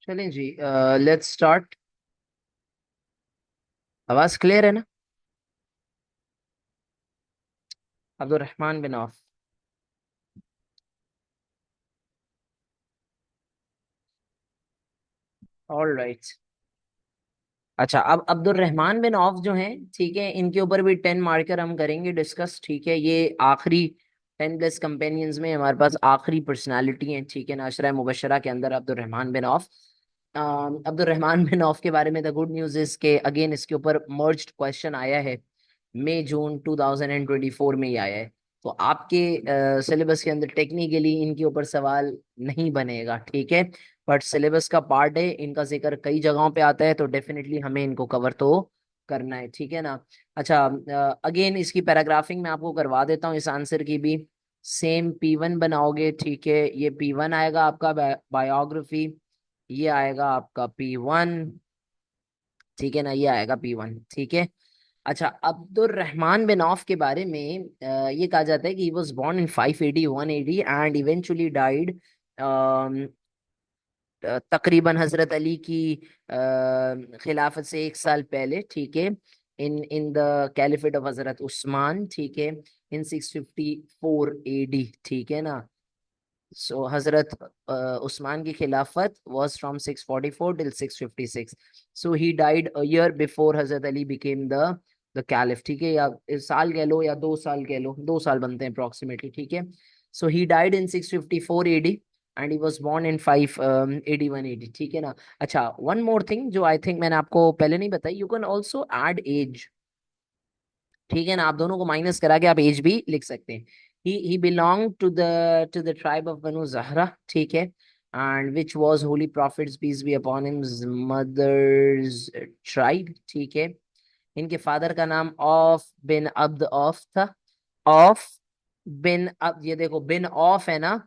चलें जी। Let's start. आवाज क्लियर है ना? Abdul Rahman bin Auf. All right. अच्छा, अब अब्दुल रहमान बिन औफ जो हैं, ठीक है, इनके ऊपर भी 10 मार्कर हम करेंगे डिस्कस। ठीक है, ये आखिरी 10 प्लस कंपेनियंस में हमारे पास आखिरी पर्सनालिटी हैं। ठीक है ना, अशरा मुबशरा के अंदर Abdul Rahman bin Auf. Abdul Rahman bin Auf के बारे में द गुड न्यूज इज के अगेन इसके ऊपर मर्ज्ड क्वेश्चन आया है। मई जून 2024 में ही आया है। तो आपके सिलेबस के अंदर टेक्निकली इनके ऊपर सवाल नहीं बनेगा, ठीक है। बट सिलेबस का पार्ट है, इनका जिक्र कई जगहों पे आता है, तो डेफिनेटली हमें इनको कवर तो करना है, ठीक है ना। अच्छा, अगेन इसकी पैराग्राफिंग मैं आपको करवा देता हूँ इस आंसर की भी। सेम P1 बनाओगे, ठीक है। ये P1 आएगा आपका बायोग्राफी। ये आएगा आपका P1, ठीक है ना, ये आएगा P1, ठीक है। अच्छा, अब्दुल रहमान बिन औफ के बारे में ये कहा जाता है कि he was born in 580 180 and eventually died तकरीबन हजरत अली की खिलाफत से 1 साल पहले, ठीक है। इन द कैलिफेट ऑफ हजरत उस्मान, ठीक है, इन 654 AD, ठीक है ना। सो हजरत उस्मान की खिलाफत was from 644 till 656। So he died a year before Hazrat Ali became the caliph, ठीक है। या इस साल कह लो या 2 साल कह लो, 2 साल बनते हैं अप्रोक्सीमेटली, ठीक है। So he died in 654 AD and he was born in 581 AD, ठीक है ना। अच्छा, वन मोर थिंग जो आई थिंक मैंने आपको पहले नहीं बताई, you can also add age, ठीक है ना। आप दोनों को माइनस करा के आप एज भी लिख सकते हैं। He belong to the tribe of Banu Zuhra, ठीक है। And which was holy prophet's peace be upon him's mother's tribe, ठीक है। इनके फादर का नाम ऑफ बिन अब्द ऑफ था। ऑफ बिन अब, ये देखो बिन ऑफ है ना।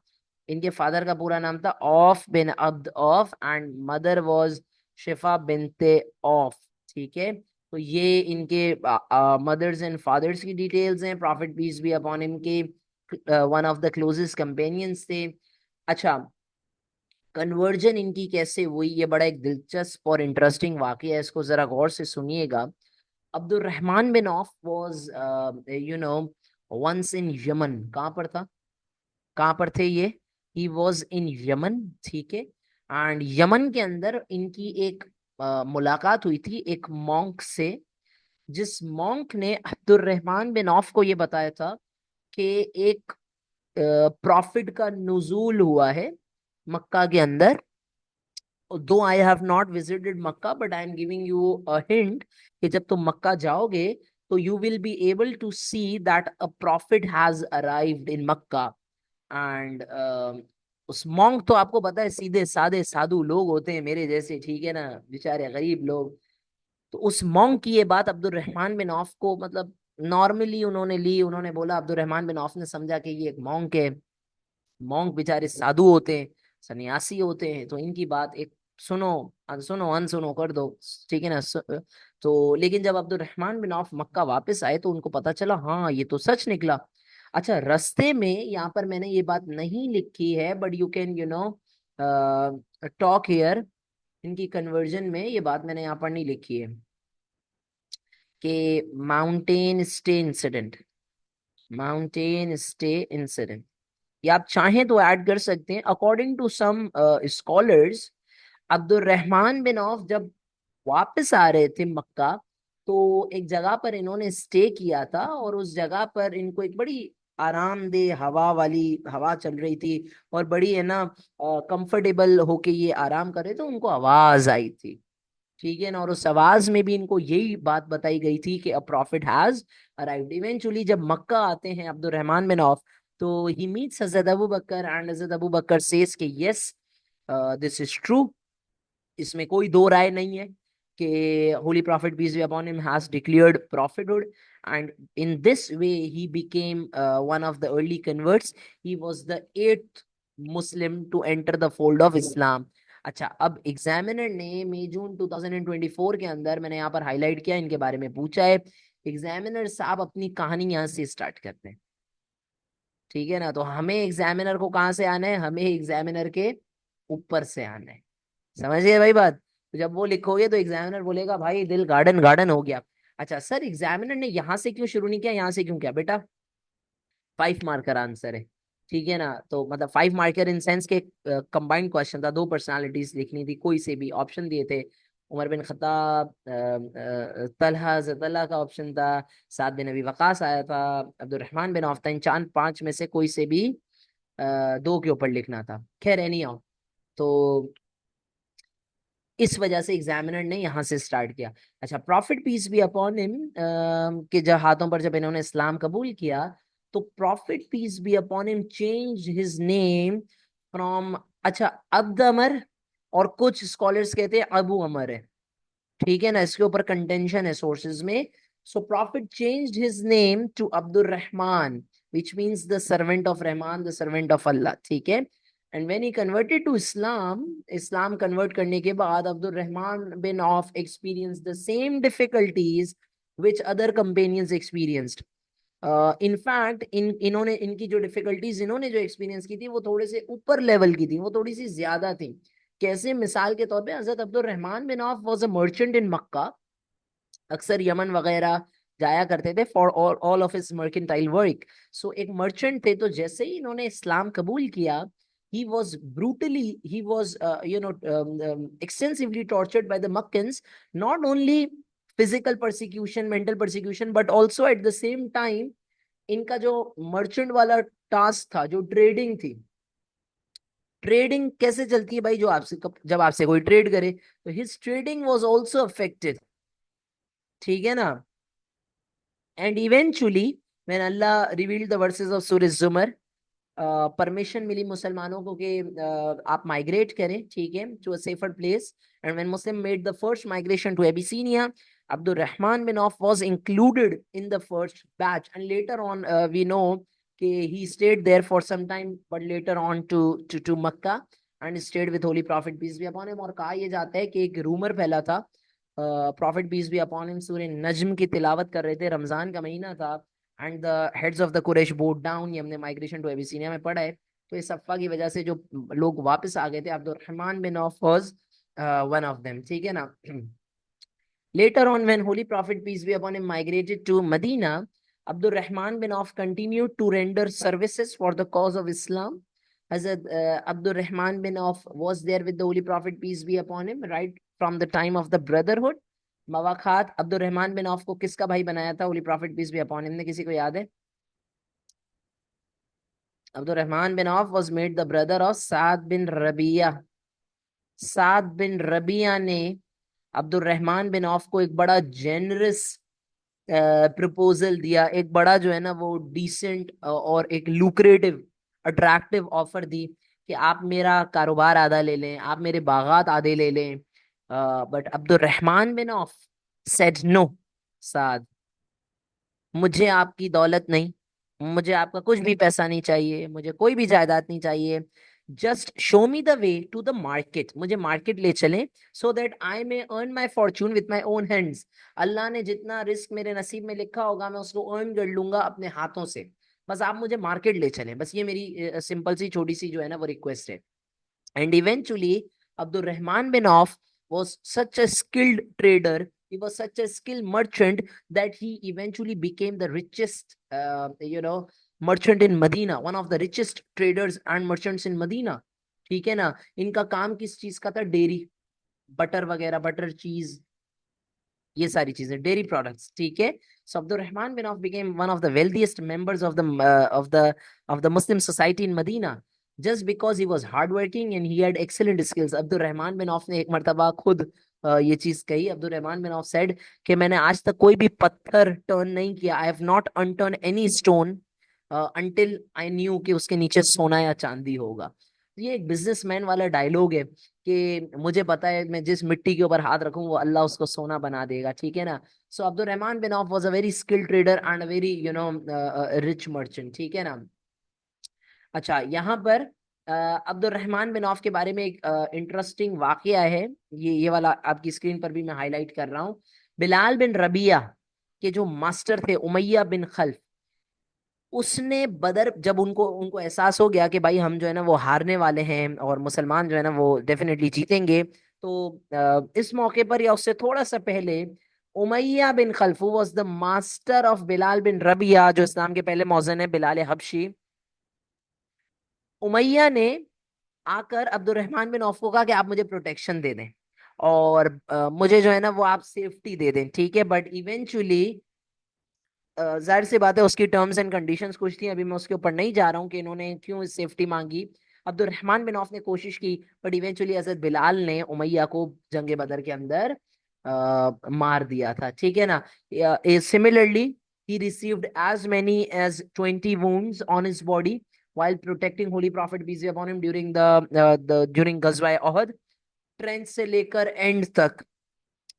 इनके फादर का पूरा नाम था Auf bin Abd Auf and mother was Shifa binte Auf, ठीक है। तो ये इनके मदर्स एंड फादर्स की डिटेल्स हैं। Prophet peace be upon him के one of the closest companions थे। अच्छा, कन्वर्जन इनकी कैसे हुई, ये बड़ा एक दिलचस्प और इंटरेस्टिंग वाकया है, इसको जरा गौर से सुनिएगा। Abdul Rahman bin Auf was you know once in Yemen. कहाँ पर था, कहाँ पर थे ये? ही वॉज इन यमन, ठीक है। एंड यमन के अंदर इनकी एक मुलाकात हुई थी एक मॉन्क से, जिस मॉन्क ने अब्दुल रहमान बिन औफ को ये बताया था कि एक प्रॉफिट का नुजूल हुआ है मक्का के अंदर। Though I have not visited Mecca but I am giving you a hint कि जब तुम मक्का जाओगे तो you will be able to see that a prophet has arrived in Mecca. And उस मॉन्क, तो आपको पता है सीधे साधे साधु लोग होते हैं मेरे जैसे, ठीक है ना, बेचारे गरीब लोग। तो उस मॉन्क की ये बात अब्दुल रहमान बिन औफ को, मतलब नॉर्मली उन्होंने ली, उन्होंने बोला, अब्दुल रहमान बिन औफ ने समझा कि ये एक मॉन्क है। मॉन्क बेचारे साधु होते हैं, सन्यासी होते हैं, तो इनकी बात एक सुनो, अनसुनो अनसुनो कर दो, ठीक है ना। तो लेकिन जब अब्दुल रहमान बिन औफ मक्का वापस आए तो उनको पता चला, हाँ ये तो सच निकला। अच्छा, रास्ते में यहाँ पर मैंने ये बात नहीं लिखी है but you can talk here. इनकी कन्वर्जन में ये बात मैंने यहाँ पर नहीं लिखी है कि mountain stay incident, mountain stay incident, या आप चाहें तो ऐड कर सकते हैं। According to some scholars, Abdul Rahman bin Auf जब वापस आ रहे थे मक्का, तो एक जगह पर इन्होंने स्टे किया था और उस जगह पर इनको एक बड़ी आरामदेह हवा वाली हवा चल रही थी और बड़ी है ना कंफर्टेबल होके ये आराम कर रहे थे, उनको आवाज आई थी, ठीक है ना। और उस आवाज में भी इनको यही बात बताई गई थी कि अ प्रॉफिट हैज अराइव्ड। इवेंचुअली जब मक्का आते हैं अब्दुल रहमान बिन औफ, तो he meets Hazrat Abu Bakr and Hazrat Abu Bakr says कि यस, दिस इज ट्रू, इसमें कोई दो राय नहीं है कि holy prophet peace be upon him has declared prophethood. And in this way he became one of the early converts. He was the 8th Muslim to enter the fold of Islam. अच्छा, अब examiner ने मई जून 2024 के अंदर, मैंने यहाँ पर highlight किया, इनके बारे में पूछा है। एग्जामिनर साहब अपनी कहानी यहाँ से स्टार्ट करते हैं, ठीक है ना। तो हमें एग्जामिनर को कहाँ से आना है, हमें एग्जामिनर के ऊपर से आना है, समझ गए भाई बात? तो जब वो लिखोगे तो एग्जामिनर बोलेगा भाई दिल गार्डन गार्डन हो गया। अच्छा सर, एग्जामिनर ने यहाँ से क्यों शुरू नहीं किया, यहाँ से क्यों किया बेटा? 5 मार्कर आंसर है, ठीक है ना। तो मतलब 5 मार्कर इन सेंस के कंबाइंड क्वेश्चन था, 2 पर्सनालिटीज लिखनी थी, कोई से भी ऑप्शन दिए थे। उमर बिन खत्ताब, तलहा, हज़रत तलहा का ऑप्शन था, साद बिन अबी वकास आया था, अब्दुर्रहमान बिन औफ था। इन चार पांच में से कोई से भी दो के ऊपर लिखना था। खैर एनी हाउ, तो इस वजह से एग्जामिनर ने यहाँ से स्टार्ट किया। अच्छा, prophet peace be upon him के जब हाथों पर जब इन्होंने इस्लाम कबूल किया, तो prophet peace be upon him change his name from, अच्छा, अब्द अमर, और कुछ स्कॉलर्स कहते हैं अबू अमर है, ठीक है ना। इसके ऊपर कंटेंशन है सोर्सेज में। So prophet changed his name to Abdur Rahman, which means the servant of Rahman, the servant of Allah, ठीक है। And when he converted to Islam, Islam convert करने के बाद Abdur Rahman bin Auf experienced the same difficulties which other companions experienced. In fact इन्होंने इनकी जो difficulties इन्होंने जो एक्सपीरियंस की थी वो थोड़े से ऊपर लेवल की थी, वो थोड़ी सी ज्यादा थी। कैसे? मिसाल के तौर पे हजरत Abdul Rahman bin Auf was a merchant in Mecca, अक्सर यमन वगैरह जाया करते थे for all of his mercantile work. So एक मर्चेंट थे, तो जैसे ही इन्होंने इस्लाम कबूल किया, he was brutally, he was extensively tortured by the Makkans, not only physical persecution, mental persecution, but also at the same time इनका जो मर्चेंट वाला टास्क था, जो ट्रेडिंग थी, ट्रेडिंग कैसे चलती है भाई, जो आपसे जब आपसे कोई ट्रेड करे, तो his trading was also affected, ठीक है ना। And eventually when Allah revealed the versus of सूरह जुमर, परमिशन मिली मुसलमानों को कि आप माइग्रेट करें, ठीक है, to a safer place. And when Muslim made the first migration to Abyssinia, Abdul Rahman bin Auf was included in the first batch, and later on we know कि he stayed there for some time, but later on to Makkah and stayed with Holy Prophet peace be upon him। और कहा यह जाता है कि एक rumour फैला था, prophet peace be upon him सूरह नज्म की तिलावत कर रहे थे, रमजान का महीना था, and the heads of the Quraysh bowed down, ये हमने माइग्रेशन टू एबिसीनिया में पढ़ा है। तो इस अफवाह की वजह से जो लोग वापस आ गए थे, Abdurrahman bin Auf was one of them, ठीक है ना। Later on, when Holy Prophet peace be upon him migrated to Medina, Abdul Rahman bin Auf continued to render services for the cause of Islam. Hazrat Abdul Rahman bin Auf was there with the Holy Prophet peace be upon him right from the time of the brotherhood. मवाखात Abdul Rahman bin Auf को किसका भाई बनाया था holy prophet peace be upon him ने, किसी को याद है? Abdul Rahman bin Auf was made the brother of Saad bin Rabia. Saad bin Rabia ने अब्दुल रहमान बिन औफ को एक बड़ा जेनरस प्रपोजल दिया, एक बड़ा जो है ना वो डिसेंट और एक लुक्रेटिव अट्रैक्टिव ऑफर दी कि आप मेरा कारोबार आधा ले लें, आप मेरे बागात आधे ले लें। But Abdul Rahman bin Auf said no, Saad, मुझे आपकी दौलत नहीं, मुझे आपका कुछ भी पैसा नहीं चाहिए, मुझे कोई भी जायदाद नहीं चाहिए। Just show me the way to the market, मुझे मार्केट ले चलें, so that I may earn my fortune with my own hands. Allah ने जितना रिस्क मेरे नसीब में लिखा होगा मैं उसको अर्न कर लूंगा अपने हाथों से, बस आप मुझे मार्केट ले चलें, बस ये मेरी सिंपल सी छोटी सी जो है ना वो रिक्वेस्ट है। And eventually, Abdul Rahman bin Auf was such a skilled trader, he was such a skilled merchant that he eventually became the richest, merchant in Medina, one of the richest traders and merchants in Medina. ठीक है ना। इनका काम किस चीज का था? Dairy, butter वगैरह, बटर चीज, ये सारी चीजें, डेयरी प्रोडक्ट्स, ठीक है। So Abdul Rahman bin Auf became one of the wealthiest members of the Muslim society in Medina, just because he was hard working and he had excellent skills. Abdul Rahman bin Auf ने एक मर्तबा खुद ये चीज कही। Abdul Rahman bin Auf said कि मैंने आज तक कोई भी पत्थर टर्न नहीं किया, आई have not unturned any stone until I knew कि उसके नीचे सोना या चांदी होगा। ये एक बिजनेसमैन वाला डायलॉग है कि मुझे पता है मैं जिस मिट्टी के ऊपर हाथ रखूं वो अल्लाह उसको सोना बना देगा, ठीक है ना। So Abdul Rahman bin Auf was a very skilled trader and a very rich merchant, ठीक है ना। अच्छा, यहाँ पर अब्दुल रहमान बिन औफ के बारे में एक इंटरेस्टिंग वाकया है, ये वाला आपकी स्क्रीन पर भी मैं हाईलाइट कर रहा हूँ। बिलाल बिन रबिया के जो मास्टर थे उमैया बिन खल्फ, उसने बदर जब उनको उनको एहसास हो गया कि भाई हम जो है ना वो हारने वाले हैं और मुसलमान जो है ना वो डेफिनेटली जीतेंगे, तो इस मौके पर या उससे थोड़ा सा पहले Umayyah bin Khalaf was the master of Bilal bin Rabia, जो इस्लाम के पहले मौज़न है, बिलाल हबशी। उमैया ने आकर अब्दुर्रहमान बिन औफ को कहा कि आप मुझे प्रोटेक्शन दे दें और मुझे जो है ना वो आप सेफ्टी दे दें, ठीक है। बट इवेंचुअली जाहिर सी बात है उसकी टर्म्स एंड कंडीशंस कुछ थी, अभी मैं उसके ऊपर नहीं जा रहा हूँ कि इन्होंने क्यों इस सेफ्टी मांगी। अब्दुर्रहमान बिन औफ ने कोशिश की, बट इवेंचुअली हजरत बिलाल ने उमैया को जंग बदर के अंदर मार दिया था, ठीक है ना। Similarly he received as many as 20 wounds on his body while protecting holy prophet peace be upon him during during गज़वा ओहद। ट्रेंच से लेकर एंड तक,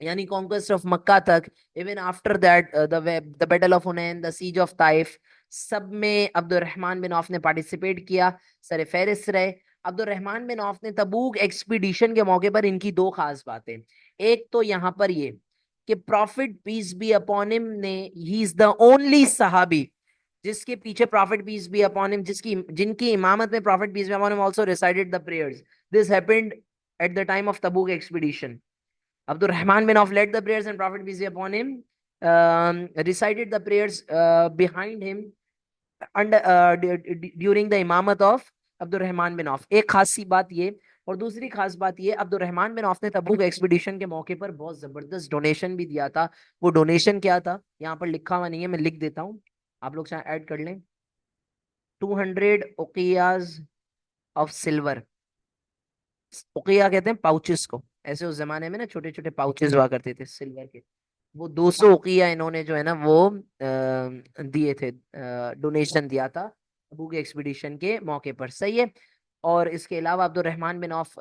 यानी कॉन्क्वेस्ट ऑफ मक्का तक, even after that the battle of Hunain, the siege of Taif, सब में Abdurrahman bin Auf ने participate किया, सर फहरिस्त रहे। अब्दुर्रहमान बिन औफ ने तबूक एक्सपीडिशन के मौके पर इनकी दो खास बातें, एक तो यहाँ पर ये कि prophet peace be upon him ने, ही इज द ओनली सहाबी जिसके पीछे prophet peace be upon him, जिनकी इमामत में prophet peace be upon him also recited the prayers. This happened at the time of Tabuk expedition. Abdurrahman bin Auf led the prayers and Prophet peace be upon him recited the prayers behind him and during the imamat of Abdurrahman bin Auf. एक खास सी बात ये, और दूसरी खास बात ये, Abdurrahman bin Auf ने तबूक एक्सपीडिशन के मौके पर बहुत जबरदस्त डोनेशन भी दिया था। वो डोनेशन क्या था, यहाँ पर लिखा हुआ नहीं है, मैं लिख देता हूँ, आप लोग चाहे ऐड कर लें। 200 ऑफ सिल्वर। उकिया कहते हैं पाउचेस को, ऐसे उस जमाने में ना छोटे छोटे पाउचेस हुआ करते थे सिल्वर के, वो 200 उकिया इन्होंने जो है ना वो दिए थे, डोनेशन दिया था तबूक एक्सपीडिशन के मौके पर, सही है। और इसके अलावा Abdurrahman bin Auf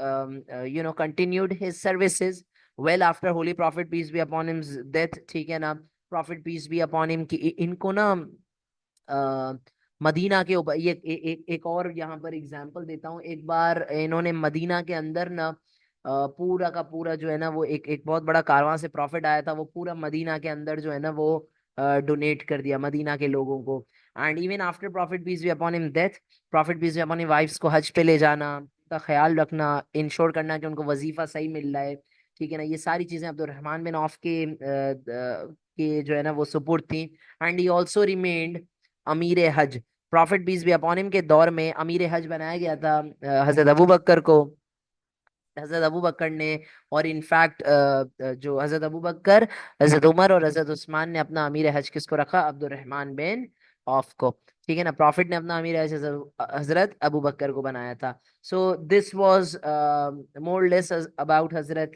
continued his services well after holy prophet peace be upon him death, ठीक है ना। Prophet peace be upon him की इनको ना मदीना के ऊपर ये एक और यहाँ पर एग्जांपल देता हूँ। एक बार इन्होंने मदीना के अंदर ना पूरा का पूरा जो है ना वो एक बहुत बड़ा कारवां से प्रॉफिट आया था, वो पूरा मदीना के अंदर जो है ना वो डोनेट कर दिया मदीना के लोगों को। And even after prophet peace be upon him death, prophet peace be upon him wives को हज पे ले जाना, उनका ख्याल रखना, इंश्योर करना कि उनको वजीफा सही मिल रहा है, ठीक है ना। ये सारी चीजें अब्दुर्रहमान बिन औफ के जो है ना वो सुपुर्द थी। एंड ही ऑल्सो रिमेन्ड अमीर हज। प्रॉफिट पीस भी अपॉन हिम के दौर में अमीर हज बनाया गया था हजरत अबू बकर को, हजरत अबू बकर ने। और इनफैक्ट जो हजरत अबू बकर, हजरत उमर और हजरत उस्मान ने अपना अमीर हज किसको रखा, अब्दुर्रहमान बिन औफ को, ठीक है ना। प्रॉफिट ने अपना अमीर हज हजरत अबू बकर को बनाया था। So this was more less about Hazrat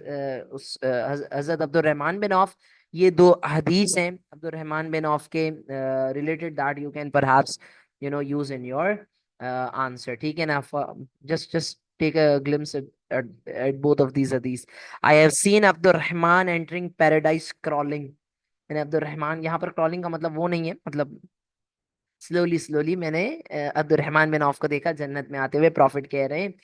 Hazrat Abdurrahman bin of. ये दो हदीस हैं अब्दुर्रहमान बिन औफ के related that you can perhaps use in your answer, ठीक है ना। just take a glimpse at both of these hadiths. I have seen Abdurrahman entering paradise crawling. मैंने Abdurrahman, यहाँ पर crawling का मतलब वो नहीं है, मतलब स्लोली स्लोली मैंने अब्दुर्रहमान बिन औफ को देखा जन्नत में आते हुए। प्रॉफिट कह रहे हैं,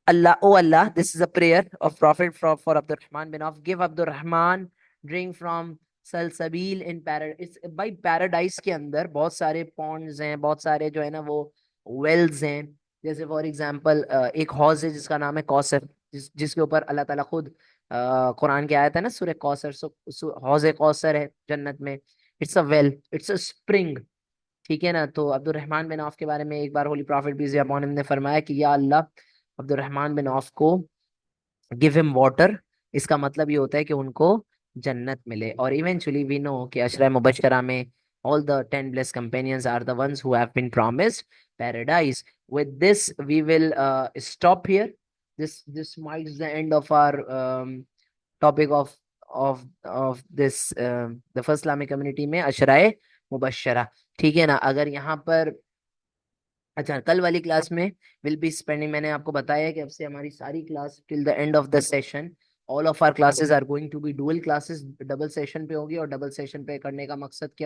Allah O Allah, this is a prayer of prophet for Abdurrahman bin Auf, give Abdurrahman drink from Salsabil in paradise. भाई पैराडाइस के अंदर बहुत सारे पॉन्ड्स हैं, बहुत सारे जो है ना वो वेल्स हैं। जैसे फॉर एग्जांपल एक हौज है जिसका नाम है कौसर, जिसके ऊपर अल्लाह ताला खुद कुरान की आयत है ना सूरह कौसर, हौज कौसर है जन्नत में। It's a well, it's a spring, ठीक है ना। तो अब्दुर्रहमान बिन औफ के बारे में एक बार holy prophet peace be upon him ने फरमाया कि या अल्लाह अब्दुर्रहमान बिन औफ को गिव हिम वाटर। इसका मतलब ये होता है कि उनको जन्नत मिले। और इवेंचुअली वी नो कि अशरा मुबशरा में all the 10 blessed companions are the ones who have been promised paradise. With this we will stop here. This marks the end of our topic of this the first Islamic community में अशराए मुबशरा, ठीक है ना। अगर यहाँ पर अच्छा, कल वाली क्लास में विल बी स्पेंडिंग, मैंने आपको बताया है कि अब से हमारी सारी class till the end of the session, all of our classes are going to be dual classes, double session पे होगी। और डबल सेशन पे करने का मकसद क्या